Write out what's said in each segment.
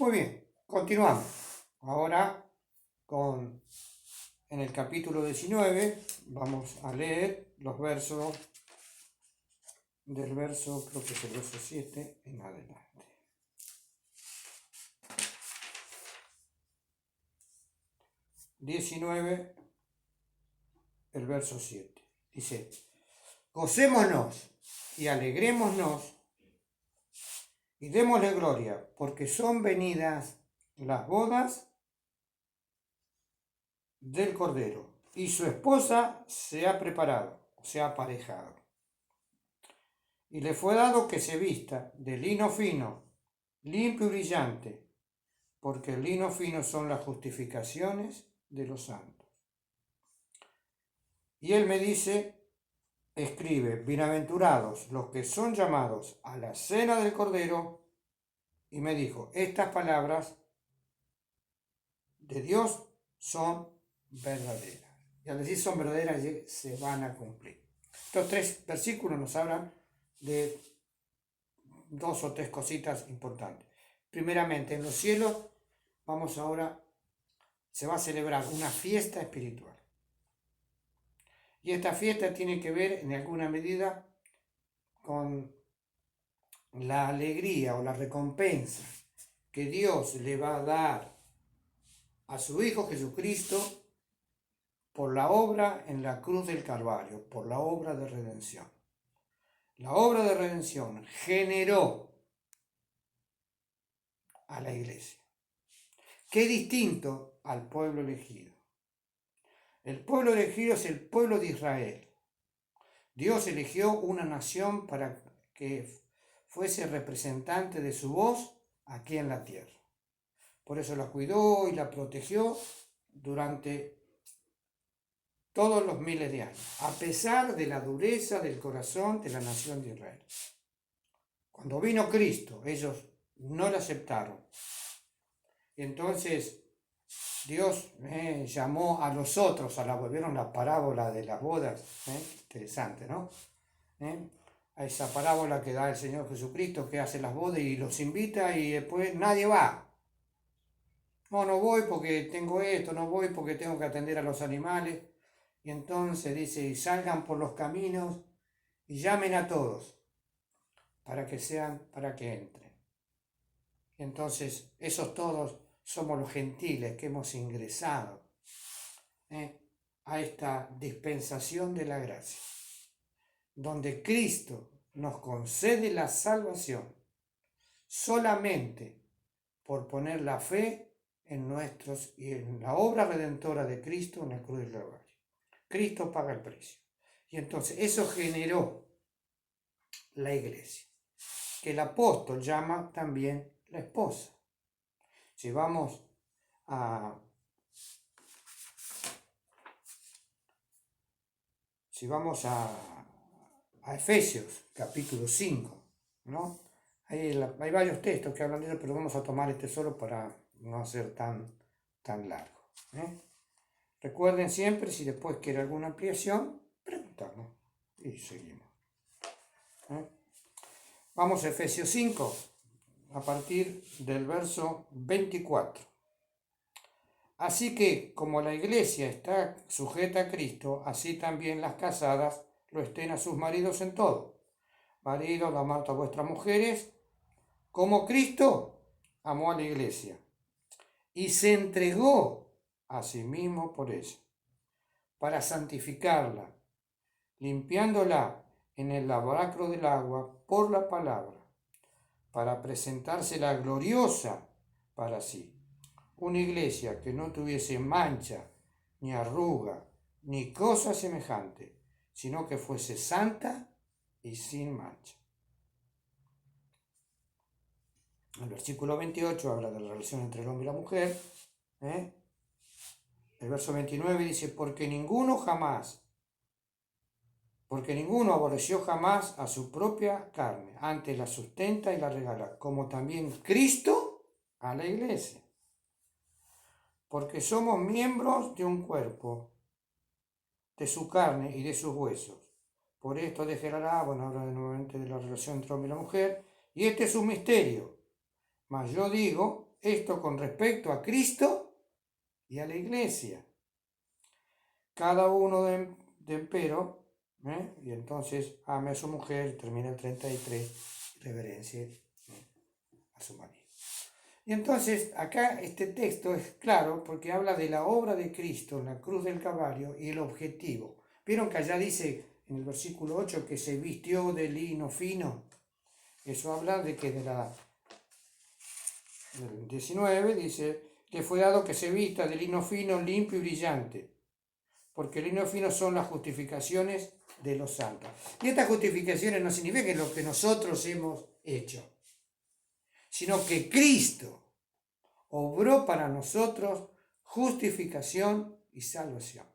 Muy bien, continuamos. Ahora en el capítulo 19 vamos a leer los versos del verso, creo que es el verso 7 en adelante. ...19, el verso 7. Dice: gocémonos y alegrémonos y démosle gloria, porque son venidas las bodas del Cordero, y su esposa se ha preparado, se ha aparejado. Y le fue dado que se vista de lino fino, limpio y brillante, porque el lino fino son las justificaciones de los santos. Y él me dice, escribe: bienaventurados los que son llamados a la cena del Cordero. Y me dijo, estas palabras de Dios son verdaderas. Y al decir son verdaderas, se van a cumplir. Estos 3 versículos nos hablan de 2 o 3 cositas importantes. Primeramente, en los cielos se va a celebrar una fiesta espiritual. Y esta fiesta tiene que ver en alguna medida con la alegría o la recompensa que Dios le va a dar a su Hijo Jesucristo por la obra en la cruz del Calvario, por la obra de redención. La obra de redención generó a la iglesia. Qué distinto al pueblo elegido. El pueblo elegido es el pueblo de Israel. Dios eligió una nación para que fuese representante de su voz aquí en la tierra. Por eso la cuidó y la protegió durante todos los miles de años, a pesar de la dureza del corazón de la nación de Israel. Cuando vino Cristo, ellos no lo aceptaron. Entonces Dios llamó a los otros, ¿vieron la parábola de las bodas? Interesante, ¿no? A esa parábola que da el Señor Jesucristo, que hace las bodas y los invita y después nadie va. No voy porque tengo esto, no voy porque tengo que atender a los animales. Y entonces dice, y salgan por los caminos y llamen a todos para que entren. Y entonces esos todos somos los gentiles que hemos ingresado a esta dispensación de la gracia, donde Cristo nos concede la salvación solamente por poner la fe y en la obra redentora de Cristo en la cruz del Calvario. Cristo paga el precio. Y entonces eso generó la iglesia, que el apóstol llama también la esposa. Si vamos a Efesios, capítulo 5, ¿no? Hay varios textos que hablan de eso, pero vamos a tomar este solo para no hacer tan largo. Recuerden siempre, si después quiere alguna ampliación, preguntarnos y seguimos. Vamos a Efesios 5, a partir del verso 24. Así que, como la iglesia está sujeta a Cristo, así también las casadas lo estén a sus maridos en todo. Maridos, amad a vuestras mujeres, como Cristo amó a la iglesia y se entregó a sí mismo por ella, para santificarla, limpiándola en el lavacro del agua por la palabra, para presentársela gloriosa para sí. Una iglesia que no tuviese mancha, ni arruga, ni cosa semejante, sino que fuese santa y sin mancha. El versículo 28 habla de la relación entre el hombre y la mujer. El verso 29 dice, porque ninguno aborreció jamás a su propia carne, antes la sustenta y la regala, como también Cristo a la iglesia. Porque somos miembros de un cuerpo, de su carne y de sus huesos. Por esto habla nuevamente de la relación entre hombre y la mujer, y este es un misterio. Mas yo digo, esto con respecto a Cristo y a la iglesia. Cada uno de empero, y entonces ame a su mujer, termina el 33, reverencie a su marido. Y entonces acá este texto es claro porque habla de la obra de Cristo en la cruz del Calvario y el objetivo. ¿Vieron que allá dice en el versículo 8 que se vistió de lino fino? Eso habla de que del 19 dice, le fue dado que se vista de lino fino, limpio y brillante, porque el lino fino son las justificaciones de los santos. Y estas justificaciones no significan lo que nosotros hemos hecho, sino que Cristo obró para nosotros justificación y salvación.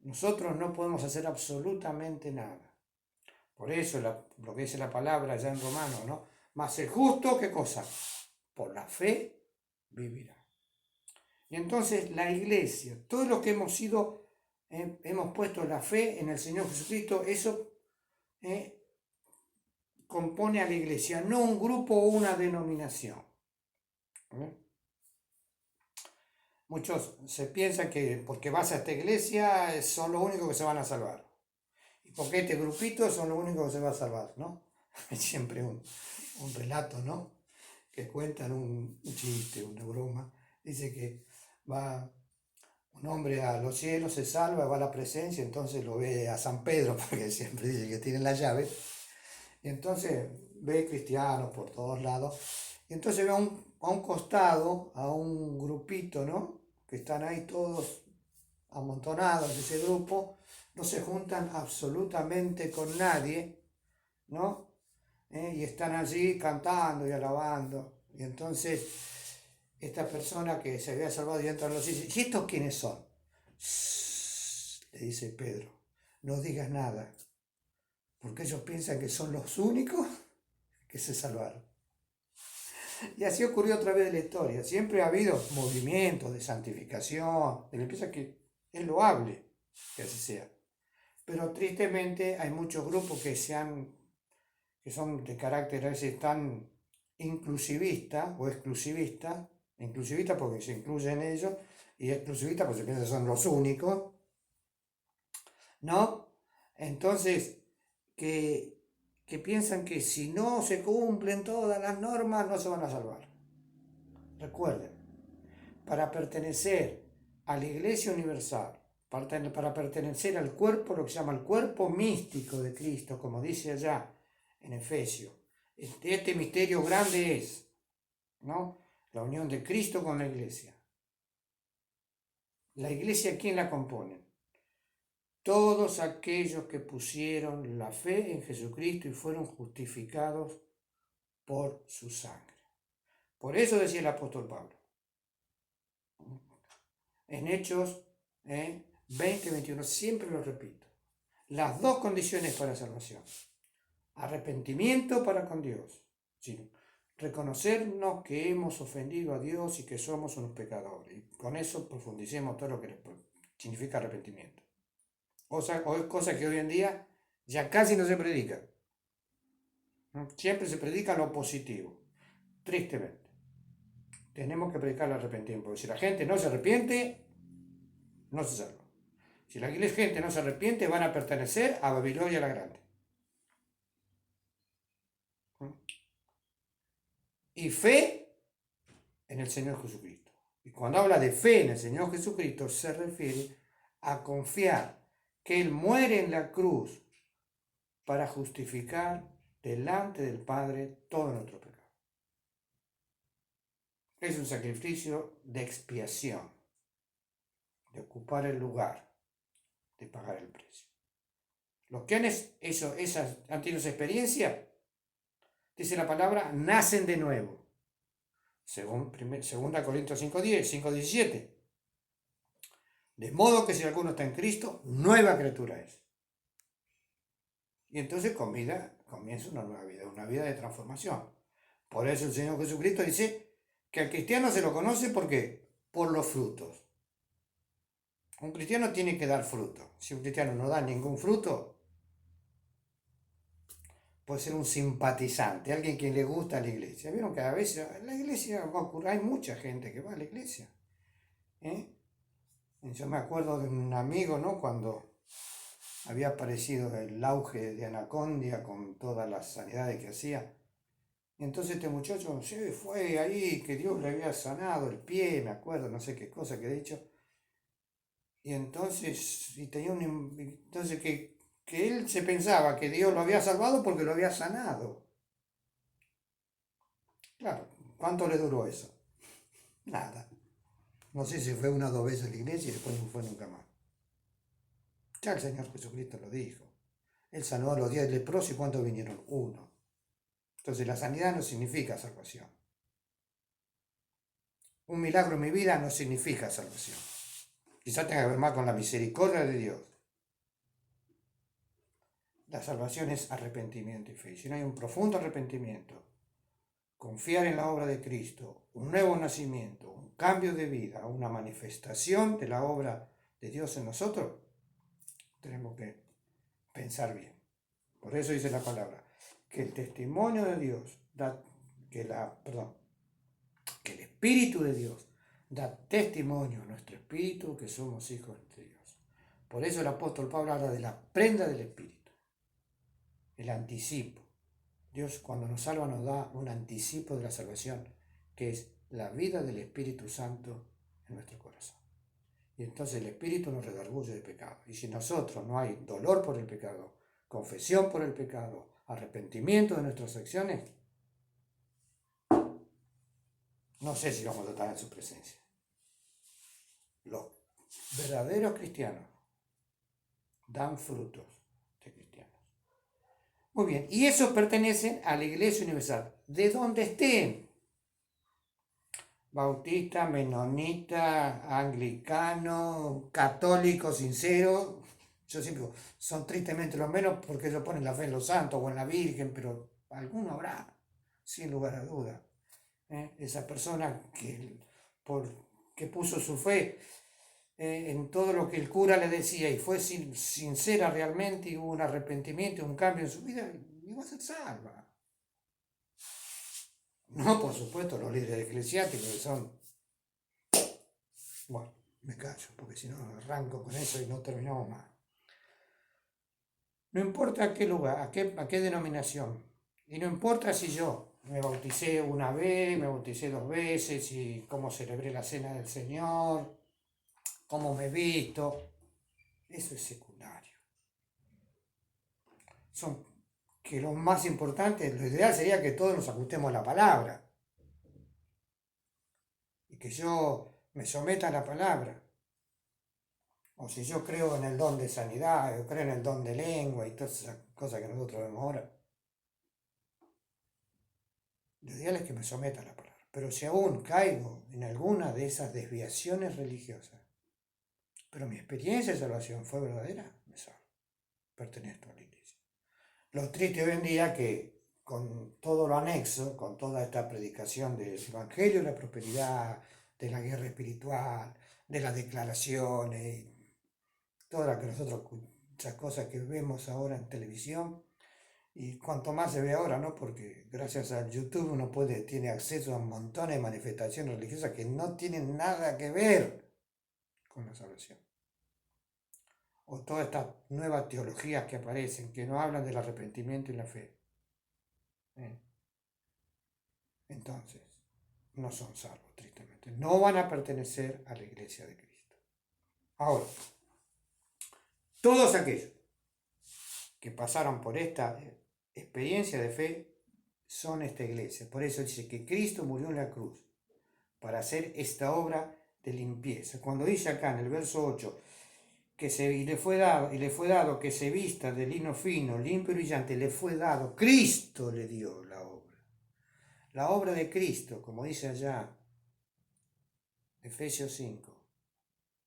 Nosotros no podemos hacer absolutamente nada. Por eso lo que dice la palabra ya en Romanos, ¿no? Mas el justo, ¿qué cosa? Por la fe vivirá. Y entonces la iglesia, todos los que hemos sido, hemos puesto la fe en el Señor Jesucristo, eso compone a la iglesia, no un grupo o una denominación. Muchos se piensan que porque vas a esta iglesia son los únicos que se van a salvar. Y porque este grupito son los únicos que se van a salvar, ¿no? Hay siempre un relato, ¿no? Que cuentan un chiste, una broma. Dice que va un hombre a los cielos, se salva, va a la presencia, entonces lo ve a San Pedro, porque siempre dice que tiene la llave. Y entonces ve cristianos por todos lados. Y entonces ve a un costado, a un grupito, ¿no? Que están ahí todos amontonados, ese grupo, no se juntan absolutamente con nadie, ¿no? Y están allí cantando y alabando. Y entonces esta persona que se había salvado y entra los dice, ¿y estos quiénes son? Le dice Pedro, no digas nada, porque ellos piensan que son los únicos que se salvaron. Y así ocurrió otra vez en la historia. Siempre ha habido movimientos de santificación, de limpieza, que es loable que así sea. Pero tristemente hay muchos grupos que son de carácter a veces tan inclusivista o exclusivista, inclusivista porque se incluyen ellos, y exclusivista porque se piensa que son los únicos, ¿no? Entonces, que piensan que si no se cumplen todas las normas no se van a salvar. Recuerden, para pertenecer a la Iglesia Universal, para pertenecer al cuerpo, lo que se llama el cuerpo místico de Cristo, como dice allá en Efesios, este misterio grande es, ¿no? La unión de Cristo con la Iglesia. ¿La Iglesia quién la compone? Todos aquellos que pusieron la fe en Jesucristo y fueron justificados por su sangre. Por eso decía el apóstol Pablo, en Hechos 20-21, siempre lo repito, las dos condiciones para salvación: arrepentimiento para con Dios, ¿sí? Reconocernos que hemos ofendido a Dios y que somos unos pecadores. Y con eso profundicemos todo lo que significa arrepentimiento. Cosa que hoy en día ya casi no se predica. Siempre se predica lo positivo. Tristemente. Tenemos que predicar el arrepentimiento. Porque si la gente no se arrepiente, no se salva. Si la gente no se arrepiente, van a pertenecer a Babilonia la Grande. Y fe en el Señor Jesucristo. Y cuando habla de fe en el Señor Jesucristo, se refiere a confiar que Él muere en la cruz para justificar delante del Padre todo nuestro pecado. Es un sacrificio de expiación, de ocupar el lugar, de pagar el precio. Los que han tenido esa experiencia, dice la palabra, nacen de nuevo. Según 2 Corintios 5:10, 5:17. De modo que si alguno está en Cristo, nueva criatura es. Y entonces comienza una vida de transformación. Por eso el Señor Jesucristo dice que al cristiano se lo conoce porque por los frutos. Un cristiano tiene que dar fruto. Si un cristiano no da ningún fruto, puede ser un simpatizante, alguien que le gusta la iglesia. Vieron que a veces la iglesia va a ocurrir, hay mucha gente que va a la iglesia. ¿Eh? Yo me acuerdo de un amigo, ¿no? Cuando había aparecido el auge de Anacondia con todas las sanidades que hacía. Y entonces este muchacho, sí, fue ahí que Dios le había sanado el pie, me acuerdo, no sé qué cosa que he dicho. Y entonces, entonces que él se pensaba que Dios lo había salvado porque lo había sanado. Claro, ¿cuánto le duró eso? Nada. No sé si fue una o dos veces a la iglesia y después no fue nunca más. Ya el Señor Jesucristo lo dijo. Él sanó a los 10 leprosos y ¿cuántos vinieron? Uno. Entonces la sanidad no significa salvación. Un milagro en mi vida no significa salvación. Quizás tenga que ver más con la misericordia de Dios. La salvación es arrepentimiento y fe. Y si no hay un profundo arrepentimiento, confiar en la obra de Cristo, un nuevo nacimiento, un cambio de vida, una manifestación de la obra de Dios en nosotros, tenemos que pensar bien. Por eso dice la palabra, que el testimonio de Dios, que el Espíritu de Dios da testimonio a nuestro espíritu que somos hijos de Dios. Por eso el apóstol Pablo habla de la prenda del Espíritu, el anticipo. Dios cuando nos salva nos da un anticipo de la salvación, que es la vida del Espíritu Santo en nuestro corazón. Y entonces el Espíritu nos redarguye de pecado. Y si nosotros no hay dolor por el pecado, confesión por el pecado, arrepentimiento de nuestras acciones, no sé si vamos a estar en su presencia. Los verdaderos cristianos dan frutos de cristianos. Muy bien, y eso pertenece a la Iglesia Universal, de donde estén. Bautista, menonita, anglicano, católico, sincero. Yo siempre digo, son tristemente los menos porque ellos ponen la fe en los santos o en la Virgen, pero alguno habrá, sin lugar a duda. Esa persona que puso su fe en todo lo que el cura le decía y fue sincera realmente y hubo un arrepentimiento, un cambio en su vida, iba a ser salva. No, por supuesto, los líderes eclesiásticos que son... Bueno, me callo, porque si no arranco con eso y no terminamos más. No importa a qué lugar, a qué denominación, y no importa si yo me bauticé una vez, me bauticé dos veces, y cómo celebré la cena del Señor, cómo me he visto, eso es secundario. Que lo más importante, lo ideal sería que todos nos ajustemos a la palabra, y que yo me someta a la palabra. O si yo creo en el don de sanidad, yo creo en el don de lengua y todas esas cosas que nosotros vemos ahora. Lo ideal es que me someta a la palabra. Pero si aún caigo en alguna de esas desviaciones religiosas, pero mi experiencia de salvación fue verdadera, me salvo. Pertenezco a la iglesia. Lo triste hoy en día que con todo lo anexo, con toda esta predicación del Evangelio de la prosperidad, de la guerra espiritual, de las declaraciones, todas esas cosas que vemos ahora en televisión, y cuanto más se ve ahora, ¿no? Porque gracias al YouTube uno tiene acceso a un montón de manifestaciones religiosas que no tienen nada que ver con la salvación. O todas estas nuevas teologías que aparecen, que no hablan del arrepentimiento y la fe. Entonces, no son salvos, tristemente. No van a pertenecer a la iglesia de Cristo. Ahora, todos aquellos que pasaron por esta experiencia de fe son esta iglesia. Por eso dice que Cristo murió en la cruz para hacer esta obra de limpieza. Cuando dice acá en el verso 8 y le fue dado que se vista de lino fino, limpio y brillante, le fue dado, Cristo le dio la obra. La obra de Cristo, como dice allá Efesios 5,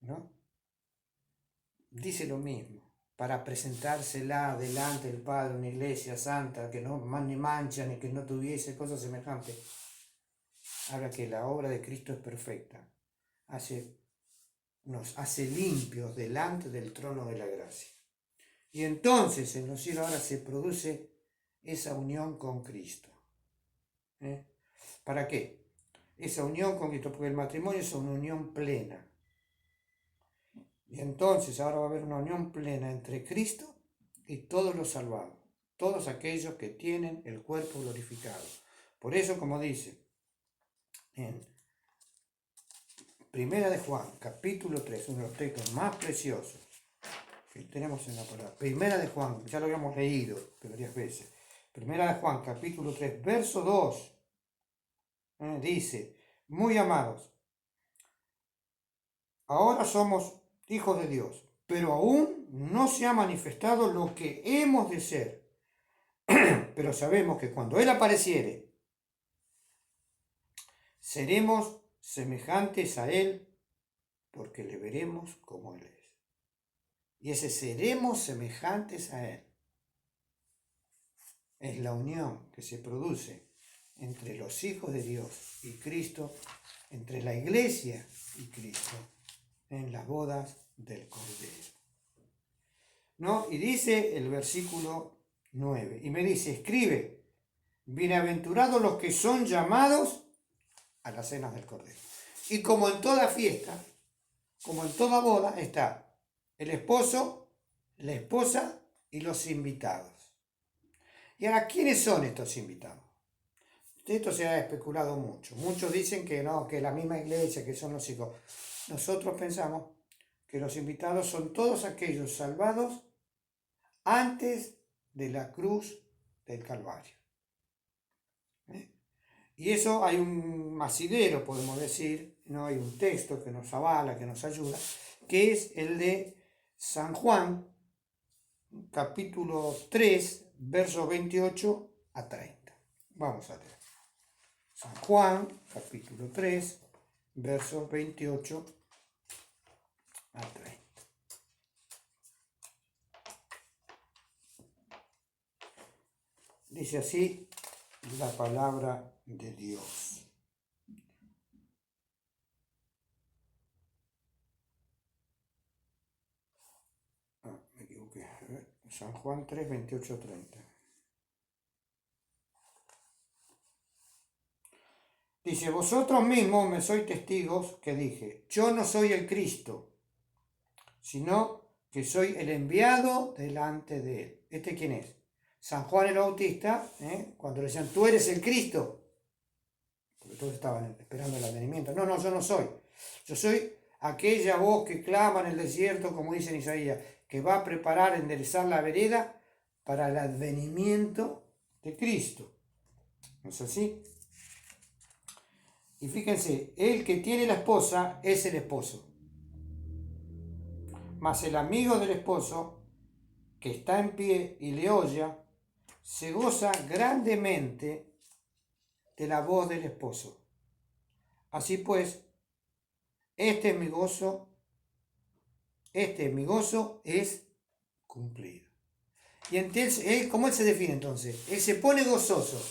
¿no? Dice lo mismo, para presentársela delante del Padre, una iglesia santa, que no ni mancha ni que no tuviese cosas semejantes. Habla que la obra de Cristo es perfecta, nos hace limpios delante del trono de la gracia. Y entonces en los cielos ahora se produce esa unión con Cristo. ¿Para qué? Esa unión con Cristo, porque el matrimonio es una unión plena. Y entonces ahora va a haber una unión plena entre Cristo y todos los salvados, todos aquellos que tienen el cuerpo glorificado. Por eso, como dice en Primera de Juan, capítulo 3, uno de los textos más preciosos que tenemos en la palabra. Primera de Juan, ya lo habíamos leído varias veces. Primera de Juan, capítulo 3, verso 2, dice, muy amados, ahora somos hijos de Dios, pero aún no se ha manifestado lo que hemos de ser. Pero sabemos que cuando Él apareciere, seremos semejantes a Él, porque le veremos como Él es. Y ese seremos semejantes a Él es la unión que se produce entre los hijos de Dios y Cristo, entre la iglesia y Cristo, en las bodas del Cordero. ¿No? Y dice el versículo 9, y me dice, escribe, bienaventurados los que son llamados a las cenas del Cordero. Y como en toda fiesta, como en toda boda, está el esposo, la esposa y los invitados. Y ahora, ¿quiénes son estos invitados? Esto se ha especulado mucho. Muchos dicen que no, que la misma iglesia, que son los hijos. Nosotros pensamos que los invitados son todos aquellos salvados antes de la cruz del Calvario. Y eso hay un asidero, podemos decir, ¿no? Hay un texto que nos avala, que nos ayuda, que es el de San Juan, capítulo 3, versos 28 a 30. Vamos a leer. San Juan, capítulo 3, versos 28 a 30. Dice así la palabra de Dios. Me equivoqué. San Juan 3, 28 a 30. Dice, vosotros mismos me sois testigos que dije, yo no soy el Cristo, sino que soy el enviado delante de él. ¿Este quién es? San Juan el Bautista, cuando le decían, tú eres el Cristo, porque todos estaban esperando el advenimiento. No, yo no soy. Yo soy aquella voz que clama en el desierto, como dice en Isaías, que va a preparar, enderezar la vereda para el advenimiento de Cristo. ¿No es así? Y fíjense, el que tiene la esposa es el esposo. Mas el amigo del esposo, que está en pie y le oye, se goza grandemente de la voz del esposo. Así pues, este mi gozo es cumplido. Y entonces, ¿cómo él se define entonces? Él se pone gozoso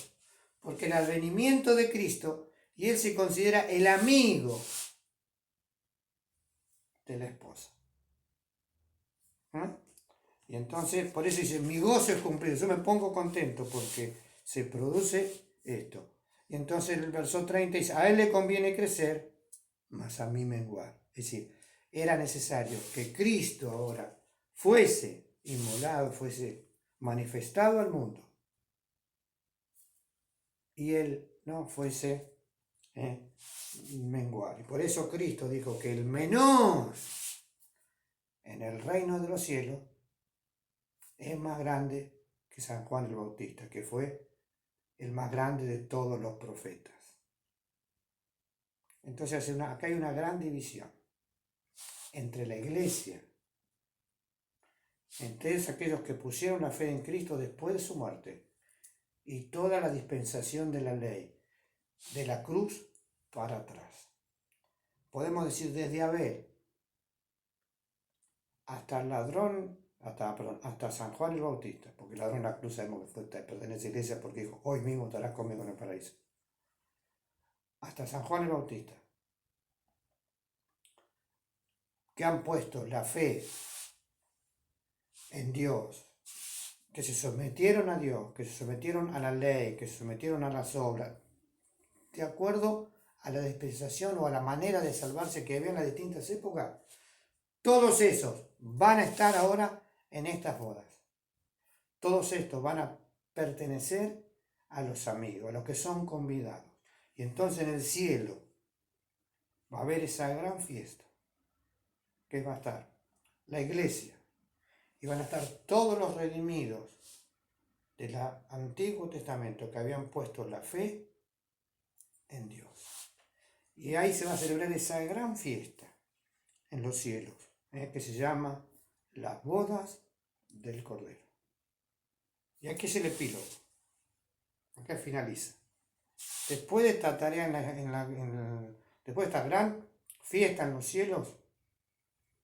porque el advenimiento de Cristo, y él se considera el amigo de la esposa. Y entonces, por eso dice, mi gozo es cumplido. Yo me pongo contento porque se produce esto. Y entonces el verso 30 dice, a él le conviene crecer, mas a mí menguar. Es decir, era necesario que Cristo ahora fuese inmolado, fuese manifestado al mundo. Y él no fuese menguar. Y por eso Cristo dijo que el menor en el reino de los cielos es más grande que San Juan el Bautista, que fue el más grande de todos los profetas. Entonces acá hay una gran división entre la iglesia, entre aquellos que pusieron la fe en Cristo después de su muerte, y toda la dispensación de la ley, de la cruz para atrás. Podemos decir desde Abel hasta el ladrón, hasta San Juan el Bautista, porque el ladrón en la cruz sabemos que pertenece a la iglesia porque dijo, hoy mismo estarás conmigo en el paraíso. Hasta San Juan el Bautista, que han puesto la fe en Dios que se sometieron a Dios, que se sometieron a la ley, que se sometieron a las obras, de acuerdo a la dispensación o a la manera de salvarse que había en las distintas épocas, todos esos van a estar ahora en estas bodas. Todos estos van a pertenecer a los amigos, a los que son convidados. Y entonces en el cielo va a haber esa gran fiesta, que va a estar la iglesia, y van a estar todos los redimidos del Antiguo Testamento que habían puesto la fe en Dios. Y ahí se va a celebrar esa gran fiesta en los cielos, que se llama las bodas del Cordero. Y aquí es el epílogo, acá finaliza. Después de esta tarea, después de esta gran fiesta en los cielos,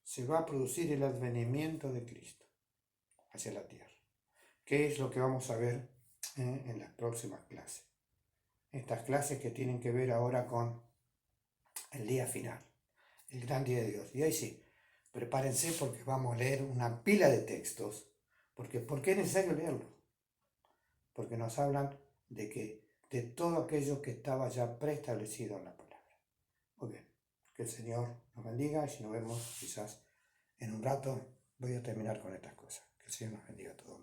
se va a producir el advenimiento de Cristo hacia la tierra, que es lo que vamos a ver en las próximas clases. Estas clases que tienen que ver ahora con el día final, el gran día de Dios. Y ahí sí, prepárense porque vamos a leer una pila de textos. ¿Por qué es necesario leerlos? Porque nos hablan de todo aquello que estaba ya preestablecido en la palabra. Muy bien, que el Señor nos bendiga y si nos vemos quizás en un rato voy a terminar con estas cosas. Que el Señor nos bendiga a todos.